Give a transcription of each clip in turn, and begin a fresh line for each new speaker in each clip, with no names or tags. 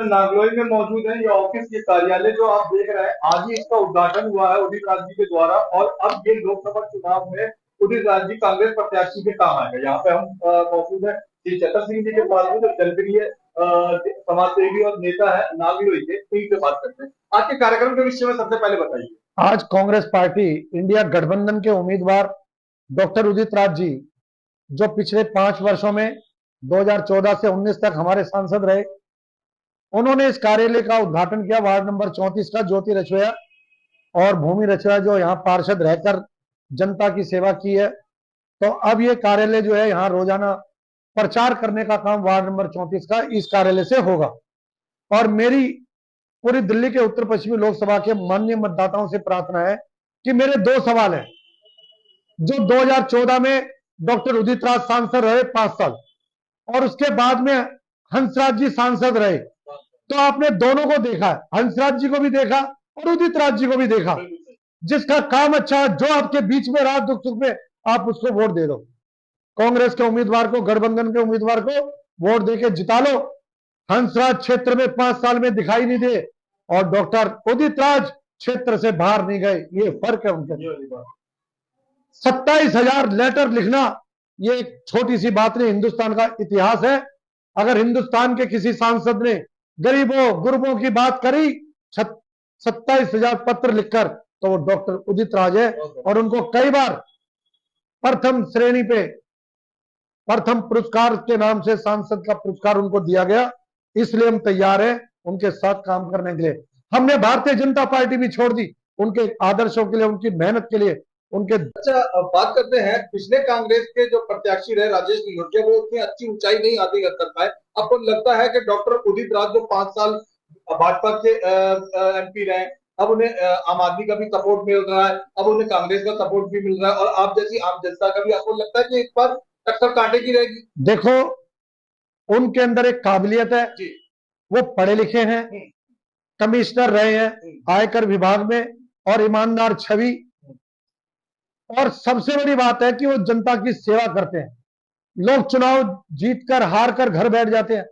नागलोई में मौजूद है। ये ऑफिस, ये कार्यालय जो आप देख रहे हैं, आज ही इसका उद्घाटन हुआ है उदित राज जी के द्वारा। और अब ये लोकसभा चुनाव में उदित राज जी कांग्रेस प्रत्याशी के काम आएंगे। यहाँ पे हम मौजूद है श्री चतर सिंह जी के पास में, जो जनप्रिय समाजसेवी और नेता है नागलोई के, इनसे बात करते हैं। आज के कार्यक्रम के विषय में सबसे पहले बताइए।
आज कांग्रेस पार्टी इंडिया गठबंधन के उम्मीदवार डॉक्टर उदित राज जी, जो पिछले 5 वर्षों में 2014 से 19 तक हमारे सांसद रहे, उन्होंने इस कार्यालय का उद्घाटन किया। वार्ड नंबर 34 का ज्योति रचोया और भूमि रचोया जो यहाँ पार्षद रहकर जनता की सेवा की है। तो अब ये कार्यालय जो है, यहाँ रोजाना प्रचार करने का काम वार्ड नंबर 34 का इस कार्यालय से होगा। और मेरी पूरी दिल्ली के उत्तर पश्चिमी लोकसभा के माननीय मतदाताओं से प्रार्थना है कि मेरे 2 सवाल हैं। जो 2014 में डॉक्टर उदित राज सांसद रहे 5 साल, और उसके बाद में हंसराज जी सांसद रहे, तो आपने दोनों को देखा है, हंसराज जी को भी देखा और उदित राज जी को भी देखा। जिसका काम अच्छा है, जो आपके बीच में रहा दुख सुख में, आप उसको वोट दे दो। कांग्रेस के उम्मीदवार को, गठबंधन के उम्मीदवार को वोट देके जिता लो। हंसराज क्षेत्र में 5 साल में दिखाई नहीं दे और डॉक्टर उदित राज क्षेत्र से बाहर नहीं गए, ये फर्क है उनके। 27,000 लेटर लिखना ये एक छोटी सी बात नहीं, हिंदुस्तान का इतिहास है। अगर हिंदुस्तान के किसी सांसद ने गरीबों गुरबों की बात करी 27,000 पत्र लिखकर, तो वो डॉक्टर उदित राज है। और उनको कई बार प्रथम श्रेणी पे प्रथम पुरस्कार के नाम से सांसद का पुरस्कार उनको दिया गया। इसलिए हम तैयार हैं उनके साथ काम करने के लिए। हमने भारतीय जनता पार्टी भी छोड़ दी उनके आदर्शों के लिए, उनकी मेहनत के लिए, उनके।
अच्छा, बात करते हैं पिछले कांग्रेस के जो प्रत्याशी रहे राजेश नियोटिया, वो उतनी अच्छी ऊंचाई नहीं हासिल कर पाए। आपको लगता है कि डॉक्टर उदित राज जो 5 साल भाजपा के एमपी रहे, अब उन्हें आम आदमी का भी सपोर्ट मिल रहा है, अब उन्हें कांग्रेस का सपोर्ट भी मिल रहा है, और आप जैसी आम जनता का भी, आपको लगता है कि इस बार टक्कर कांटे की रहेगी?
देखो, उनके अंदर एक काबिलियत है जी। वो पढ़े लिखे हैं, कमिश्नर रहे हैं आयकर विभाग में, और ईमानदार छवि। और सबसे बड़ी बात है कि वो जनता की सेवा करते हैं। लोग चुनाव जीतकर हार कर घर बैठ जाते हैं,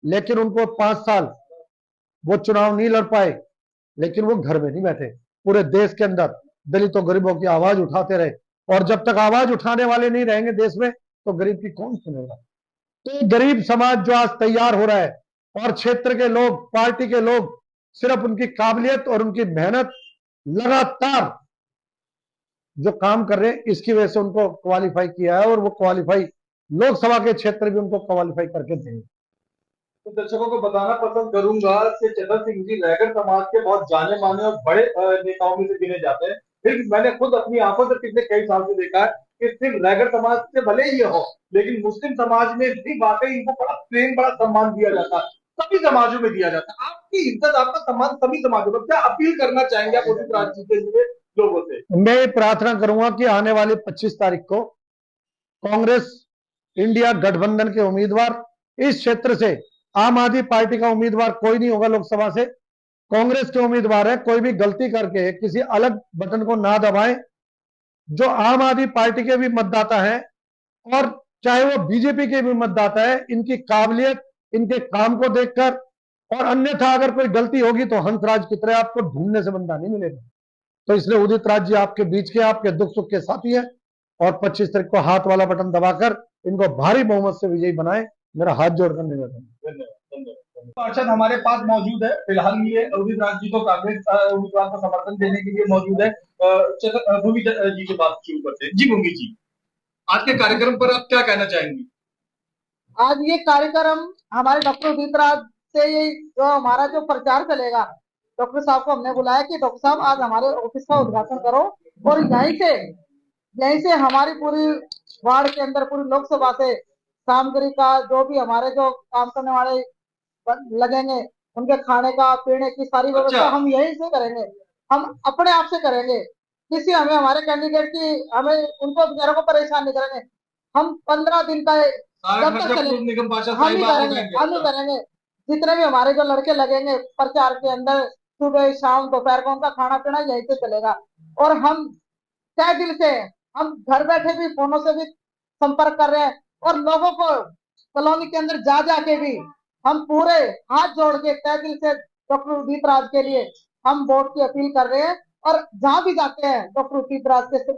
लेकिन उनको 5 साल वो चुनाव नहीं लड़ पाए, लेकिन वो घर में नहीं बैठे, पूरे देश के अंदर दलितों गरीबों की आवाज उठाते रहे। और जब तक आवाज उठाने वाले नहीं रहेंगे देश में, तो गरीब की कौन सुनेगा? तो गरीब समाज जो आज तैयार हो रहा है, और क्षेत्र के लोग, पार्टी के लोग, सिर्फ उनकी काबिलियत और उनकी मेहनत, लगातार जो काम कर रहे हैं, इसकी वजह से उनको क्वालिफाई किया है। और वो क्वालिफाई लोकसभा के क्षेत्र भी उनको क्वालिफाई करके देंगे।
तो दर्शकों को बताना पसंद करूंगा कि चतर सिंह जी रैगर समाज के बहुत जाने माने और बड़े नेताओं में से गिने जाते हैं। फिर मैंने खुद अपनी आंखों से पिछले कई साल से देखा है कि सिर्फ रैगर समाज से भले ही हो, लेकिन मुस्लिम समाज में भी वाकई इनको बड़ा प्रेम, बड़ा सम्मान दिया जाता है, सभी समाजों में दिया जाता है। आपकी इज्जत, आपका सम्मान सभी समाजों में। क्या अपील करना चाहेंगे आप उदित राज जी के लिए लोगों से?
मैं प्रार्थना करूंगा कि आने वाली 25 तारीख को कांग्रेस इंडिया गठबंधन के उम्मीदवार, इस क्षेत्र से आम आदमी पार्टी का उम्मीदवार कोई नहीं होगा लोकसभा से, कांग्रेस के उम्मीदवार है। कोई भी गलती करके किसी अलग बटन को ना दबाएं। जो आम आदमी पार्टी के भी मतदाता हैं, और चाहे वो बीजेपी के भी मतदाता है, इनकी काबिलियत, इनके काम को देखकर, और अन्यथा अगर कोई गलती होगी तो हंसराज की तरह आपको ढूंढने से बंदा नहीं मिलेगा। तो इसलिए उदित राज जी आपके बीच के, आपके दुख सुख के साथी है, और 25 तारीख को हाथ वाला बटन दबाकर इनको भारी बहुमत से विजयी बनाए, मेरा हाथ जोड़कर निवेदन।
पार्षद हमारे पास मौजूद है, फिलहाल ये उदित राज जी को कांग्रेस उम्मीदवार को समर्थन देने के लिए मौजूद है। भूमि जी के बात शुरू करते हैं। जी भूमि जी, आज के कार्यक्रम पर आप क्या कहना चाहेंगी?
आज ये कार्यक्रम हमारे डॉक्टर उदित राज से, ये जो हमारा जो प्रचार चलेगा, डॉक्टर साहब को हमने बुलाया कि डॉक्टर साहब आज हमारे ऑफिस का उद्घाटन करो, और यहीं से हमारी पूरी वार्ड के अंदर, पूरी लोकसभा से सामग्री का, जो भी हमारे जो काम करने वाले लगेंगे, उनके खाने का, पीने की सारी व्यवस्था हम यहीं से करेंगे। हम अपने आप से करेंगे, किसी हमें हमारे कैंडिडेट की, हमें उनको बेचारों को परेशान नहीं करेंगे। हम 15 दिन का जब तक चलेंगे हम ही करेंगे। जितने भी हमारे जो लड़के लगेंगे प्रचार के अंदर, सुबह शाम दोपहर को, उनका खाना पीना यहीं से चलेगा। और हम तय दिल से, हम घर बैठे भी फोनों से भी संपर्क कर रहे हैं, और लोगों को कॉलोनी के अंदर जा जाके भी हम पूरे हाथ जोड़ के तहे दिल से डॉक्टर उदित राज के लिए हम वोट की अपील कर रहे हैं, और जहां भी जाते हैं डॉक्टर उदित राज के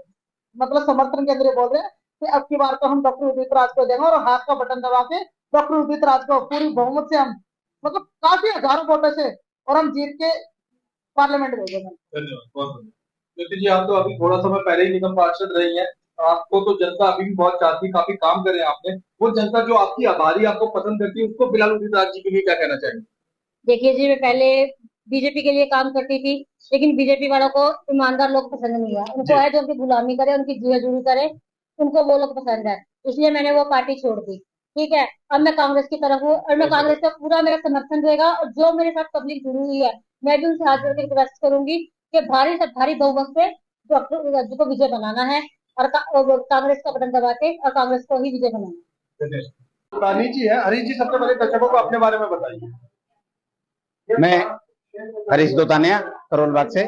मतलब समर्थन के अंदर बोल रहे हैं कि अब की बार तो हम डॉक्टर उदित राज को देंगे, और हाथ का बटन दबा के डॉक्टर उदित राज को पूरी बहुमत से हम मतलब काफी हजारों वोटों से और हम जीत के पार्लियामेंट भेजेंगे।
धन्यवाद, बहुत धन्यवाद। ज्योति जी, आप तो अभी थोड़ा समय पहले ही निगम पार्षद रही हैं, आपको तो जनता अभी भी बहुत चाहती, काफी काम करे आपने। वो जनता जो आपकी आभारी, आपको पसंद करती है, उसको फिलहाल उदित राज जी के लिए क्या कहना चाहेंगे?
देखिए जी, मैं पहले बीजेपी के लिए काम करती थी, लेकिन बीजेपी वालों को ईमानदार लोग पसंद नहीं है। उनको है जो उनकी गुलामी करे, उनकी जी हजूरी करे, उनको वो लोग पसंद है, इसलिए मैंने वो पार्टी छोड़ दी। ठीक है, अब मैं कांग्रेस की तरफ हूँ, और मैं कांग्रेस का पूरा मेरा समर्थन रहेगा, और जो मेरे साथ पब्लिक जुड़ी हुई है मैं भी उनसे हाथ जोड़ के रिक्वेस्ट करूंगी कि भारी से भारी बहुमत से डॉक्टर राज्य को विजय बनाना है, और कांग्रेस का बटन दबा के और कांग्रेस को ही विजय बनाना है।
रानी जी है, हरीश जी, सबसे पहले दर्शकों को अपने बारे में बताइए।
मैं हरीश दोतानिया, करोल बाग से,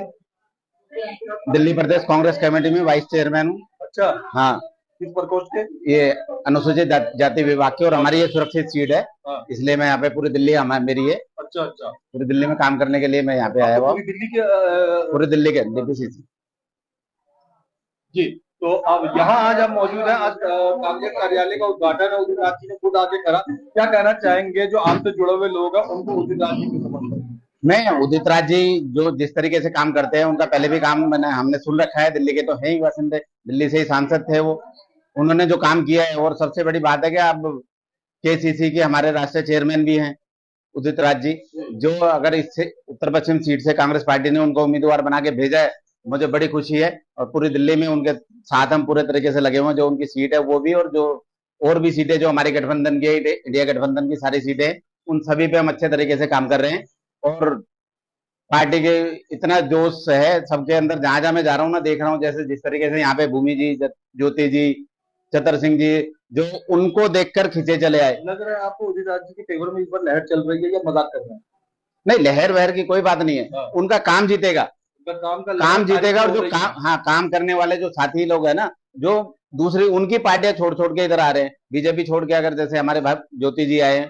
दिल्ली प्रदेश कांग्रेस कमेटी में वाइस चेयरमैन हूँ।
अच्छा,
हाँ,
किस प्रकोष्ठ के?
ये अनुसूचित जाति विभाग की, और हमारी ये सुरक्षित सीट है, इसलिए मैं यहाँ पे पूरी दिल्ली मेरी है।
अच्छा अच्छा,
पूरी दिल्ली में काम करने के लिए मैं यहाँ पे आया हुआ।
पूरी दिल्ली के
पूरी दिल्ली के डीपीसीसी
जी। तो अब यहाँ आज हम मौजूद हैं, आज कांग्रेस कार्यालय का उद्घाटन है, उदित राज जी ने खुद आके करा। क्या कहना चाहेंगे जो आपसे जुड़े हुए लोग हैं उनको उदित राज जी के समर्थन?
मैं उदित राज जी जो जिस तरीके से काम करते हैं, उनका पहले भी काम हमने सुन रखा है। दिल्ली के तो है ही बासिंदे, दिल्ली से ही सांसद थे वो। उन्होंने जो काम किया है, और सबसे बड़ी बात है कि अब केसीसी के हमारे राष्ट्रीय चेयरमैन भी हैं उदित राज जी, जो अगर इससे उत्तर पश्चिम सीट से कांग्रेस पार्टी ने उनको उम्मीदवार बना के भेजा है, मुझे बड़ी खुशी है। और पूरी दिल्ली में उनके साथ हम पूरे तरीके से लगे हुए हैं। जो उनकी सीट है वो भी, और जो और भी सीटें जो हमारे गठबंधन की, इंडिया गठबंधन की सारी सीटें, उन सभी पे हम अच्छे तरीके से काम कर रहे हैं। और पार्टी के इतना जोश है सबके अंदर, जहां जहां मैं जा रहा हूँ ना, देख रहा हूँ जैसे जिस तरीके से यहाँ पे भूमि जी, ज्योति जी, चतर सिंह जी, जो उनको देखकर खींचे चले आए।
लग रहा है आपको उदित राज जी के फेवर में इस बार लहर चल रही है, या मजाक कर रहे हैं?
नहीं, लहर वहर की कोई बात नहीं है। उनका काम जीतेगा, काम जीतेगा। और जो काम, हाँ, काम करने वाले जो साथी लोग है ना, जो दूसरी उनकी पार्टियां छोड़ छोड़ के इधर आ रहे हैं, बीजेपी छोड़ के, अगर जैसे हमारे भाई ज्योति जी आए,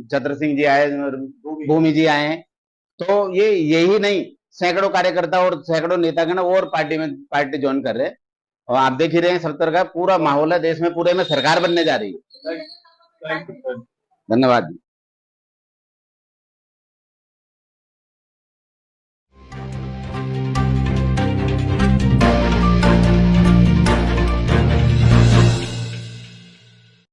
चतर सिंह जी आए, भूमि जी आए हैं, तो ये यही नहीं, सैकड़ों कार्यकर्ता और सैकड़ों नेतागण और पार्टी ज्वाइन कर रहे हैं। और आप देख ही रहे हैं, सब तरह का पूरा माहौल है देश में, पूरे में सरकार बनने जा रही है।
Thank you.
धन्यवाद।